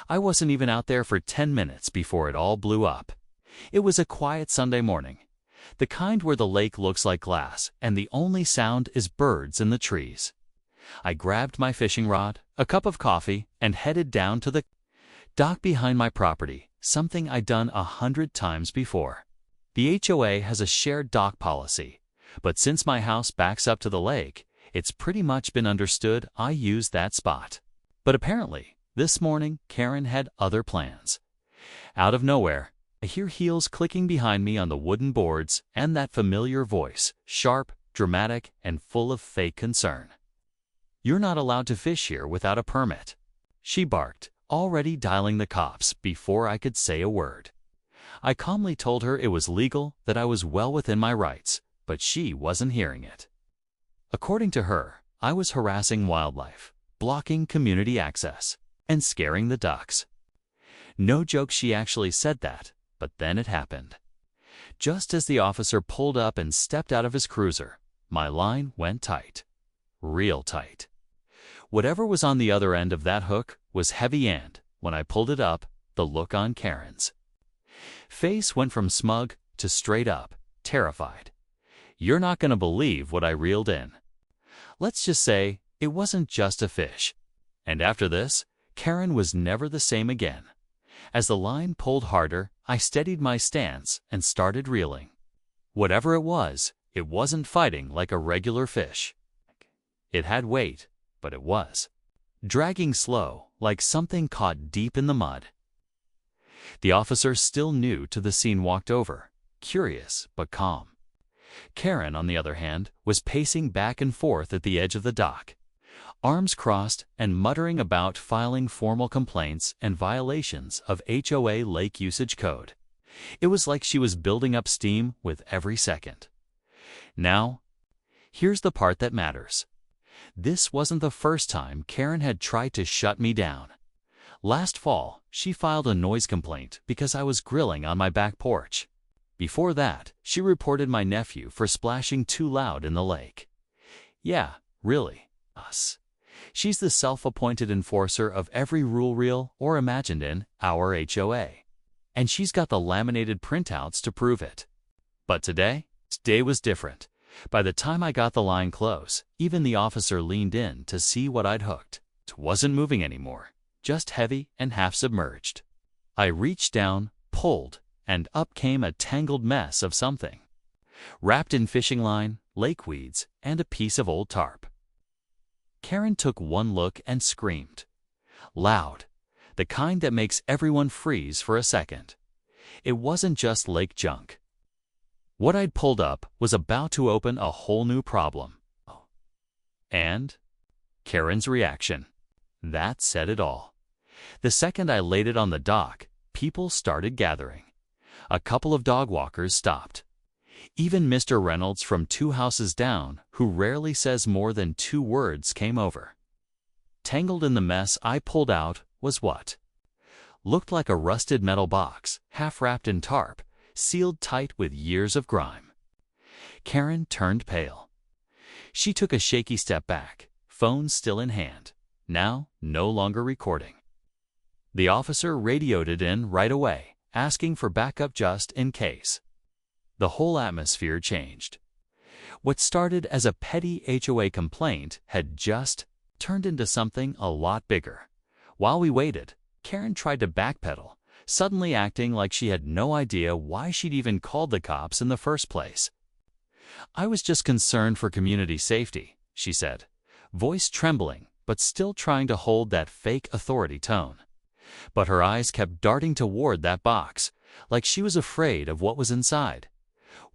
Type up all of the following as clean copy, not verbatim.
I wasn't even out there for 10 minutes before it all blew up. It was a quiet Sunday morning, the kind where the lake looks like glass and the only sound is birds in the trees. I grabbed my fishing rod, a cup of coffee, and headed down to the dock behind my property, something I'd done 100 times before. The HOA has a shared dock policy, but since my house backs up to the lake, it's pretty much been understood I use that spot. But apparently, this morning, Karen had other plans. Out of nowhere, I hear heels clicking behind me on the wooden boards and that familiar voice, sharp, dramatic, and full of fake concern. "You're not allowed to fish here without a permit," she barked, already dialing the cops before I could say a word. I calmly told her it was legal, that I was well within my rights, but she wasn't hearing it. According to her, I was harassing wildlife, blocking community access, and scaring the ducks. No joke, she actually said that, but then it happened. Just as the officer pulled up and stepped out of his cruiser, my line went tight. Real tight. Whatever was on the other end of that hook was heavy, and, when I pulled it up, the look on Karen's face went from smug to straight up, terrified. You're not going to believe what I reeled in. Let's just say it wasn't just a fish. And after this, Karen was never the same again. As the line pulled harder, I steadied my stance and started reeling. Whatever it wasn't fighting like a regular fish. It had weight, but it was dragging slow, like something caught deep in the mud. The officer, still new to the scene, walked over, curious but calm. Karen, on the other hand, was pacing back and forth at the edge of the dock, arms crossed and muttering about filing formal complaints and violations of HOA lake usage code. It was like she was building up steam with every second. Now, here's the part that matters. This wasn't the first time Karen had tried to shut me down. Last fall, she filed a noise complaint because I was grilling on my back porch. Before that, she reported my nephew for splashing too loud in the lake. Yeah, really, us. She's the self-appointed enforcer of every rule, real or imagined, in our HOA. And she's got the laminated printouts to prove it. But today was different. By the time I got the line close, even the officer leaned in to see what I'd hooked. It wasn't moving anymore, just heavy and half submerged. I reached down, pulled, and up came a tangled mess of something, wrapped in fishing line, lake weeds, and a piece of old tarp. Karen took one look and screamed. Loud, the kind that makes everyone freeze for a second. It wasn't just lake junk. What I'd pulled up was about to open a whole new problem. And Karen's reaction. That said it all. The second I laid it on the dock, people started gathering. A couple of dog walkers stopped. Even Mr. Reynolds from 2 houses down, who rarely says more than 2 words, came over. Tangled in the mess I pulled out was what looked like a rusted metal box, half wrapped in tarp, sealed tight with years of grime. Karen turned pale. She took a shaky step back, phone still in hand, now no longer recording. The officer radioed it in right away, asking for backup just in case. The whole atmosphere changed. What started as a petty HOA complaint had just turned into something a lot bigger. While we waited, Karen tried to backpedal, suddenly acting like she had no idea why she'd even called the cops in the first place. I was just concerned for community safety, she said, voice trembling but still trying to hold that fake authority tone. But her eyes kept darting toward that box, like she was afraid of what was inside.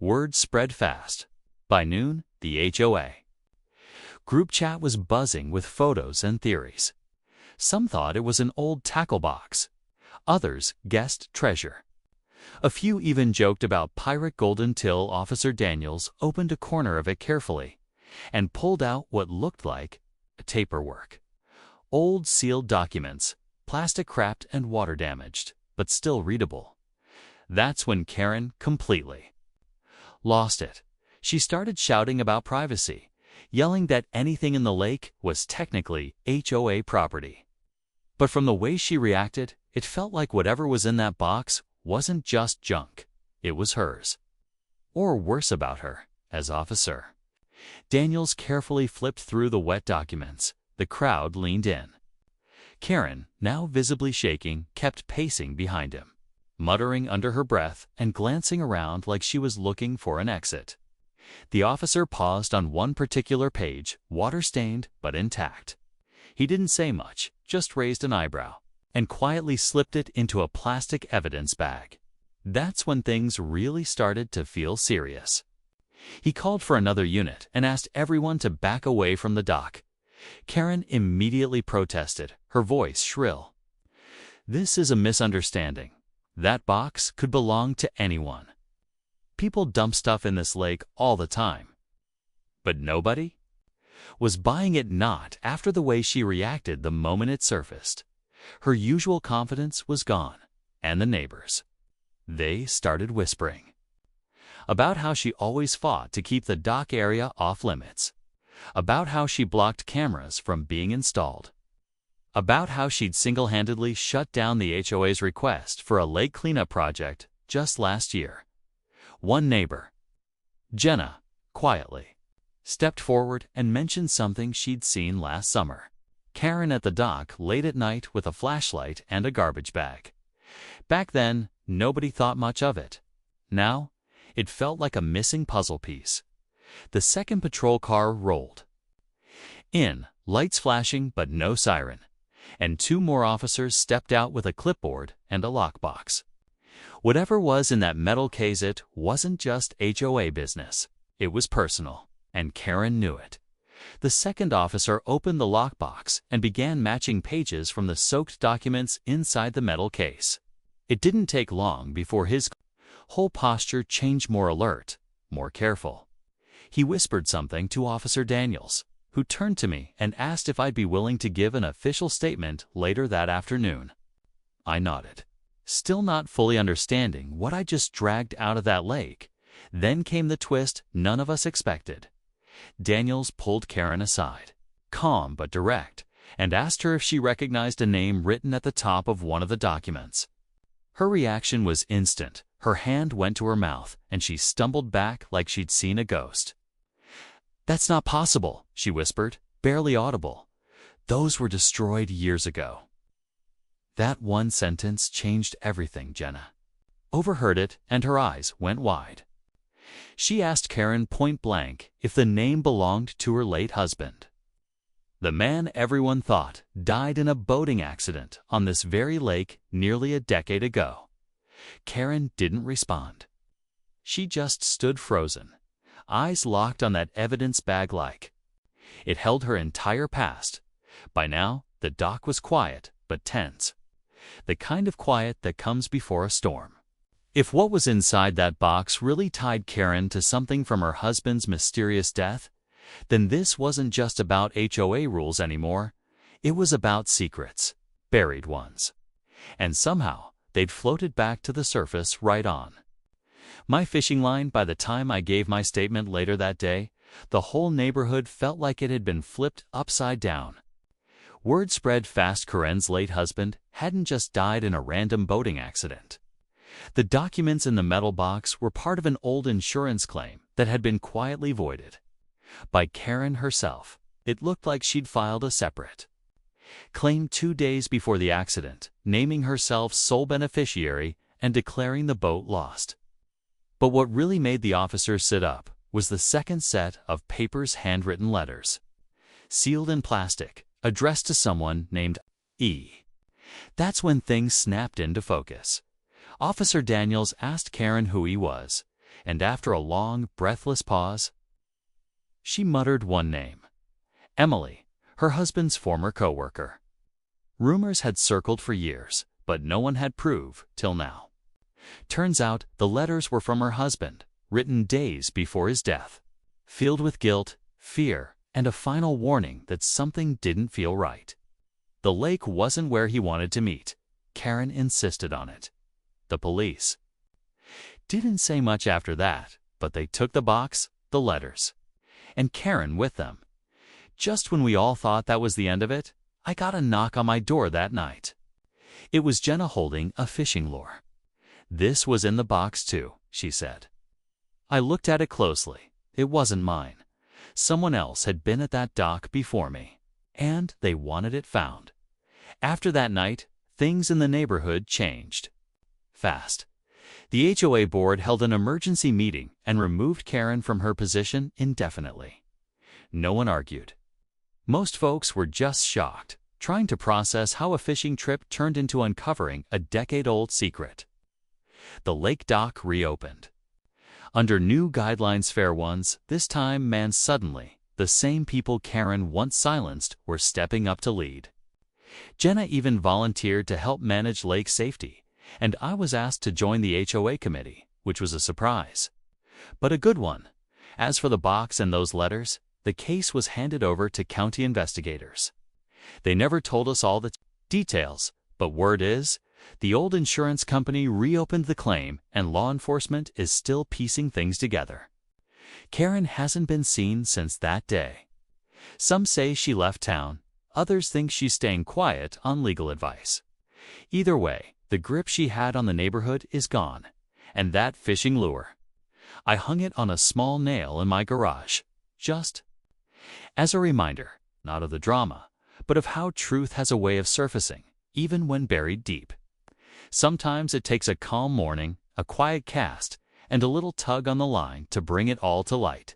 Word spread fast. By noon, the HOA group chat was buzzing with photos and theories. Some thought it was an old tackle box. Others guessed treasure. A few even joked about pirate gold until Officer Daniels opened a corner of it carefully and pulled out what looked like paperwork. Old sealed documents, plastic wrapped and water damaged, but still readable. That's when Karen completely lost it. She started shouting about privacy, yelling that anything in the lake was technically HOA property. But from the way she reacted, It felt like whatever was in that box wasn't just junk, it was hers. Or worse about her, as officer. Daniels carefully flipped through the wet documents. The crowd leaned in. Karen, now visibly shaking, kept pacing behind him, muttering under her breath and glancing around like she was looking for an exit. The officer paused on one particular page, water-stained but intact. He didn't say much, just raised an eyebrow, and quietly slipped it into a plastic evidence bag. That's when things really started to feel serious. He called for another unit and asked everyone to back away from the dock. Karen immediately protested, her voice shrill. "This is a misunderstanding. That box could belong to anyone. People dump stuff in this lake all the time. But nobody was buying it, not after the way she reacted the moment it surfaced. Her usual confidence was gone, and the neighbors. They started whispering about how she always fought to keep the dock area off limits, about how she blocked cameras from being installed, about how she'd single-handedly shut down the HOA's request for a lake cleanup project just last year. One neighbor, Jenna, quietly stepped forward and mentioned something she'd seen last summer. Karen at the dock late at night with a flashlight and a garbage bag. Back then, nobody thought much of it. Now, it felt like a missing puzzle piece. The second patrol car rolled in, lights flashing but no siren, and two more officers stepped out with a clipboard and a lockbox. Whatever was in that metal case, it wasn't just HOA business. It was personal, and Karen knew it. The second officer opened the lockbox and began matching pages from the soaked documents inside the metal case. It didn't take long before his whole posture changed, more alert, more careful. He whispered something to Officer Daniels, who turned to me and asked if I'd be willing to give an official statement later that afternoon. I nodded, still not fully understanding what I just dragged out of that lake. Then came the twist none of us expected. Daniels pulled Karen aside, calm but direct, and asked her if she recognized a name written at the top of one of the documents. Her reaction was instant. Her hand went to her mouth, and she stumbled back like she'd seen a ghost. "That's not possible," she whispered, barely audible. "Those were destroyed years ago." That one sentence changed everything. Jenna overheard it, and her eyes went wide. She asked Karen point blank if the name belonged to her late husband. The man everyone thought died in a boating accident on this very lake nearly a decade ago. Karen didn't respond. She just stood frozen, eyes locked on that evidence bag like it held her entire past. By now, the dock was quiet but tense, the kind of quiet that comes before a storm. If what was inside that box really tied Karen to something from her husband's mysterious death, then this wasn't just about HOA rules anymore. It was about secrets, buried ones. And somehow, they'd floated back to the surface right on my fishing line. By the time I gave my statement later that day, the whole neighborhood felt like it had been flipped upside down. Word spread fast. Karen's late husband hadn't just died in a random boating accident. The documents in the metal box were part of an old insurance claim that had been quietly voided by Karen herself. It looked like she'd filed a separate claim 2 days before the accident, naming herself sole beneficiary and declaring the boat lost. But what really made the officers sit up was the second set of papers, handwritten letters, sealed in plastic, addressed to someone named E. That's when things snapped into focus. Officer Daniels asked Karen who he was, and after a long, breathless pause, she muttered one name: Emily, her husband's former co-worker. Rumors had circled for years, but no one had proof till now. Turns out the letters were from her husband, written days before his death, filled with guilt, fear, and a final warning that something didn't feel right. The lake wasn't where he wanted to meet. Karen insisted on it. The police didn't say much after that, but they took the box, the letters, and Karen with them. Just when we all thought that was the end of it, I got a knock on my door that night. It was Jenna holding a fishing lure. "This was in the box too," she said. I looked at it closely. It wasn't mine. Someone else had been at that dock before me, and they wanted it found. After that night, things in the neighborhood changed fast. The HOA board held an emergency meeting and removed Karen from her position indefinitely. No one argued. Most folks were just shocked, trying to process how a fishing trip turned into uncovering a decade-old secret. The lake dock reopened. Under new guidelines, fair ones, this time, man, suddenly, the same people Karen once silenced were stepping up to lead. Jenna even volunteered to help manage lake safety, and I was asked to join the HOA committee, which was a surprise. But a good one. As for the box and those letters, the case was handed over to county investigators. They never told us all the details, but word is, the old insurance company reopened the claim and law enforcement is still piecing things together. Karen hasn't been seen since that day. Some say she left town, others think she's staying quiet on legal advice. Either way, the grip she had on the neighborhood is gone, and that fishing lure. I hung it on a small nail in my garage, just as a reminder, not of the drama, but of how truth has a way of surfacing, even when buried deep. Sometimes it takes a calm morning, a quiet cast, and a little tug on the line to bring it all to light.